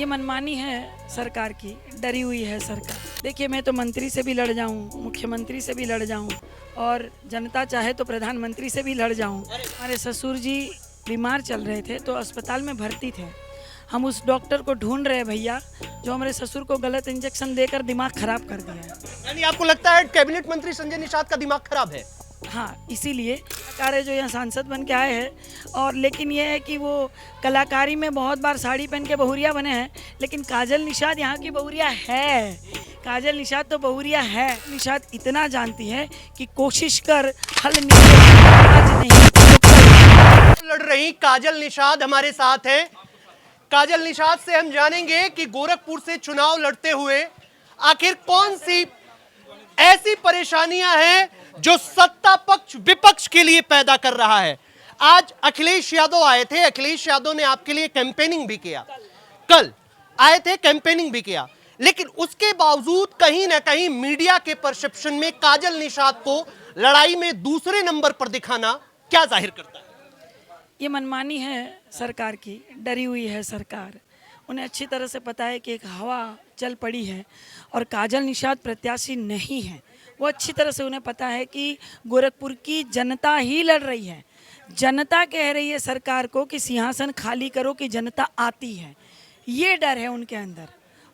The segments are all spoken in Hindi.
ये मनमानी है सरकार की, डरी हुई है सरकार। देखिए, मैं तो मंत्री से भी लड़ जाऊं, मुख्यमंत्री से भी लड़ जाऊं और जनता चाहे तो प्रधानमंत्री से भी लड़ जाऊं। हमारे ससुर जी बीमार चल रहे थे तो अस्पताल में भर्ती थे। हम उस डॉक्टर को ढूंढ रहे हैं भैया, जो हमारे ससुर को गलत इंजेक्शन देकर दिमाग खराब कर दिया है। यानी आपको लगता है कैबिनेट मंत्री संजय निषाद का दिमाग खराब है? हाँ, इसीलिए कलाकार है जो यहाँ सांसद बन के आए हैं। और लेकिन ये है कि वो कलाकारी में बहुत बार साड़ी पहन के बहुरिया बने हैं, लेकिन काजल निषाद यहाँ की बहुरिया है। काजल निषाद तो बहुरिया है। निषाद इतना जानती है कि कोशिश कर हल आज नहीं तो लड़ रही काजल निषाद हमारे साथ हैं। काजल निषाद से हम जानेंगे कि गोरखपुर से चुनाव लड़ते हुए आखिर कौन सी ऐसी परेशानियां हैं जो सत्ता पक्ष विपक्ष के लिए पैदा कर रहा है। आज अखिलेश यादव आए थे, अखिलेश यादव ने आपके लिए कैंपेनिंग भी किया, कल आए थे, कैंपेनिंग भी किया, लेकिन उसके बावजूद कहीं ना कहीं मीडिया के परसेप्शन में काजल निषाद को लड़ाई में दूसरे नंबर पर दिखाना क्या जाहिर करता है? ये मनमानी है सरकार की, डरी हुई है सरकार। उन्हें अच्छी तरह से पता है कि एक हवा चल पड़ी है और काजल निषाद प्रत्याशी नहीं है। वो अच्छी तरह से उन्हें पता है कि गोरखपुर की जनता ही लड़ रही है। जनता कह रही है सरकार को कि सिंहासन खाली करो, कि जनता आती है। ये डर है उनके अंदर।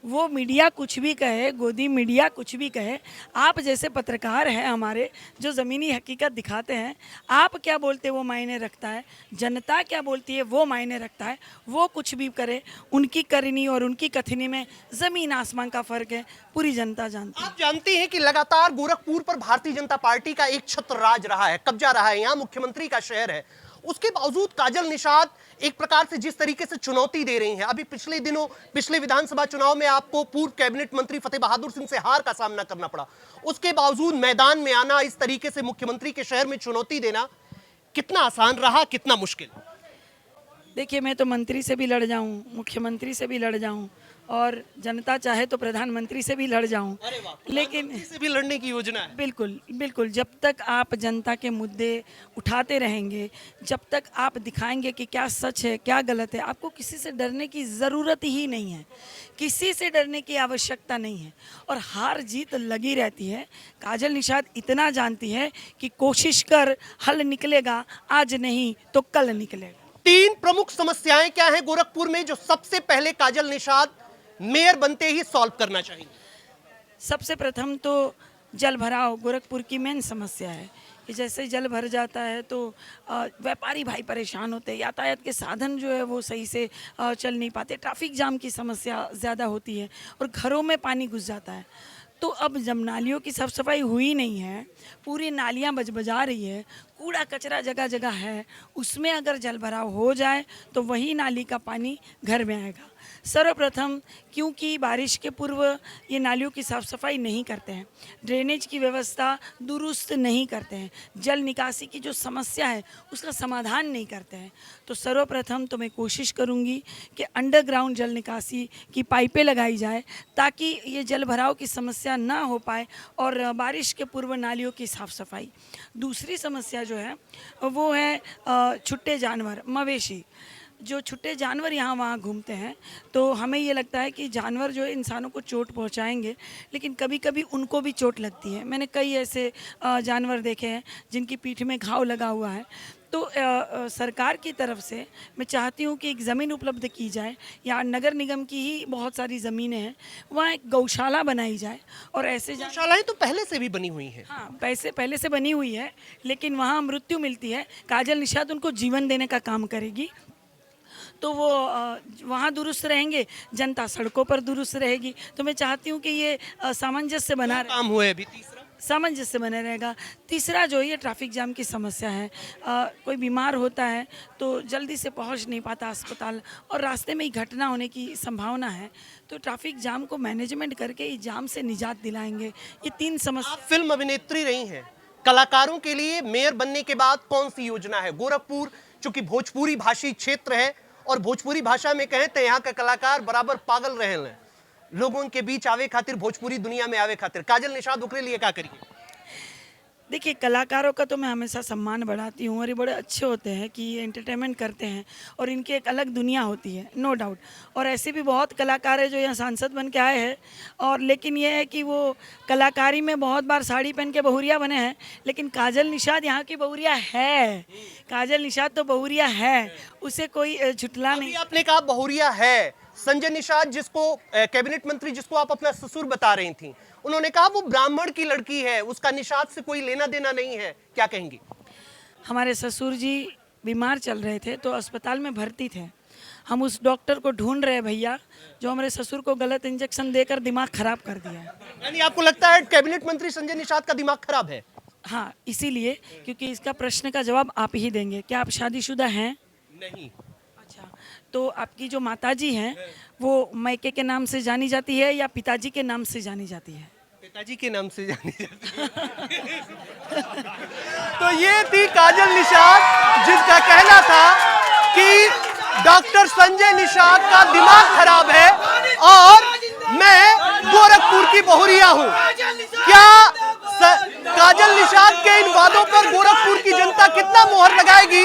वो मीडिया कुछ भी कहे, गोदी मीडिया कुछ भी कहे, आप जैसे पत्रकार हैं हमारे, जो ज़मीनी हकीकत दिखाते हैं, आप क्या बोलते वो मायने रखता है, जनता क्या बोलती है वो मायने रखता है। वो कुछ भी करे, उनकी करनी और उनकी कथनी में ज़मीन आसमान का फ़र्क है, पूरी जनता जानती है। आप जानती हैं कि लगातार गोरखपुर पर भारतीय जनता पार्टी का एक छत्र राज रहा है, कब्जा रहा है, यहाँ मुख्यमंत्री का शहर है। उसके बावजूद काजल निषाद एक प्रकार से जिस तरीके से चुनौती दे रही हैं, अभी पिछले दिनों पिछले विधानसभा चुनाव में आपको पूर्व कैबिनेट मंत्री फतेह बहादुर सिंह से हार का सामना करना पड़ा, उसके बावजूद मैदान में आना, इस तरीके से मुख्यमंत्री के शहर में चुनौती देना कितना आसान रहा, कितना मुश्किल? देखिए, मैं तो मंत्री से भी लड़ जाऊं, मुख्यमंत्री से भी लड़ जाऊं और जनता चाहे तो प्रधानमंत्री से भी लड़ जाऊं, लेकिन से भी लड़ने की योजना है। बिल्कुल बिल्कुल, जब तक आप जनता के मुद्दे उठाते रहेंगे, जब तक आप दिखाएंगे कि क्या सच है क्या गलत है, आपको किसी से डरने की ज़रूरत ही नहीं है, किसी से डरने की आवश्यकता नहीं है। और हार जीत लगी रहती है। काजल निषाद इतना जानती है कि कोशिश कर हल निकलेगा, आज नहीं तो कल निकलेगा। तीन प्रमुख समस्याएं क्या हैं गोरखपुर में जो सबसे पहले काजल निषाद मेयर बनते ही सॉल्व करना चाहेंगे? सबसे प्रथम तो जल भराव गोरखपुर की मेन समस्या है कि जैसे ही जल भर जाता है तो व्यापारी भाई परेशान होते हैं, यातायात के साधन जो है वो सही से चल नहीं पाते, ट्रैफिक जाम की समस्या ज़्यादा होती है और घरों में पानी घुस जाता है। तो अब जब नालियों की साफ़ सफाई हुई नहीं है, पूरी नालियाँ बजबजा रही है, कूड़ा कचरा जगह जगह है, उसमें अगर जल भराव हो जाए तो वही नाली का पानी घर में आएगा। सर्वप्रथम क्योंकि बारिश के पूर्व ये नालियों की साफ़ सफाई नहीं करते हैं, ड्रेनेज की व्यवस्था दुरुस्त नहीं करते हैं, जल निकासी की जो समस्या है उसका समाधान नहीं करते हैं, तो सर्वप्रथम तो मैं कोशिश करूँगी कि अंडरग्राउंड जल निकासी की पाइपें लगाई जाए ताकि ये जल भराव की समस्या ना हो पाए और बारिश के पूर्व नालियों की साफ़ सफाई। दूसरी समस्या जो है वो है छुट्टे जानवर, मवेशी। जो छुट्टे जानवर यहाँ वहाँ घूमते हैं तो हमें ये लगता है कि जानवर जो है इंसानों को चोट पहुँचाएंगे, लेकिन कभी कभी उनको भी चोट लगती है। मैंने कई ऐसे जानवर देखे हैं जिनकी पीठ में घाव लगा हुआ है। तो सरकार की तरफ से मैं चाहती हूँ कि एक ज़मीन उपलब्ध की जाए, या नगर निगम की ही बहुत सारी ज़मीनें हैं, वहाँ एक गौशाला बनाई जाए और ऐसे गौशालाएं तो पहले से भी बनी हुई हैं। हाँ, पैसे पहले से बनी हुई है, लेकिन वहाँ मृत्यु मिलती है। काजल निषाद उनको जीवन देने का काम करेगी तो वो वहाँ दुरुस्त रहेंगे, जनता सड़कों पर दुरुस्त रहेगी। तो मैं चाहती हूँ कि ये सामंजस्य बना रहे, काम हुए। अभी तीसरा सामंजस्य बना रहेगा। तीसरा जो ये ट्रैफिक जाम की समस्या है, कोई बीमार होता है तो जल्दी से पहुंच नहीं पाता अस्पताल और रास्ते में ही घटना होने की संभावना है, तो ट्रैफिक जाम को मैनेजमेंट करके इस जाम से निजात दिलाएंगे। ये तीन समस्या। आप फिल्म अभिनेत्री रही हैं, कलाकारों के लिए मेयर बनने के बाद कौन सी योजना है? गोरखपुर चूंकि भोजपुरी भाषी क्षेत्र है और भोजपुरी भाषा में कहें तो यहाँ का कलाकार बराबर पागल रहे हैं, लोगों के बीच आवे खातिर, भोजपुरी दुनिया में आवे खातिर। काजल निषाद ओकरे लिए क्या करिए? देखिए, कलाकारों का तो मैं हमेशा सम्मान बढ़ाती हूँ और ये बड़े अच्छे होते हैं कि ये एंटरटेनमेंट करते हैं और इनकी एक अलग दुनिया होती है, नो डाउट। और ऐसे भी बहुत कलाकार हैं जो यहाँ सांसद बन के आए हैं, और लेकिन ये है कि वो कलाकारी में बहुत बार साड़ी पहन के बहुरिया बने हैं, लेकिन काजल निषाद यहाँ की बहुरिया है। काजल निषाद तो बहुरिया है, उसे कोई झुटला अभी नहीं। आपने कहा बहुरिया है, संजय निषाद जिसको कैबिनेट मंत्री जिसको आप अपना ससुर बता रही थी, उन्होंने कहा वो ब्राह्मण की लड़की है, उसका निषाद से कोई लेना देना नहीं है, क्या कहेंगी? हमारे ससुर जी बीमार चल रहे थे तो अस्पताल में भर्ती थे। हम उस डॉक्टर को ढूंढ रहे हैं भैया, जो हमारे ससुर को गलत इंजेक्शन देकर दिमाग खराब कर दिया है। यानी आपको लगता है कैबिनेट मंत्री संजय निषाद का दिमाग खराब है? हाँ, इसीलिए, क्योंकि इसका प्रश्न का जवाब आप ही देंगे। क्या आप शादीशुदा हैं? नहीं। अच्छा, तो आपकी जो माताजी हैं वो मायके के नाम से जानी जाती है या पिताजी के नाम से जानी जाती है? पिताजी के नाम से जानी जाती है। तो ये थी काजल निषाद, जिसका कहना था कि डॉक्टर संजय निषाद का दिमाग खराब है और मैं गोरखपुर की बहुरिया हूं। क्या काजल निषाद के इन वादों पर गोरखपुर की जनता कितना मोहर लगाएगी,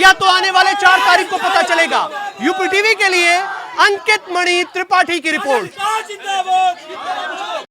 या तो आने वाले 4 तारीख को पता चलेगा। यूपी टीवी के लिए अंकित मणि त्रिपाठी की रिपोर्ट।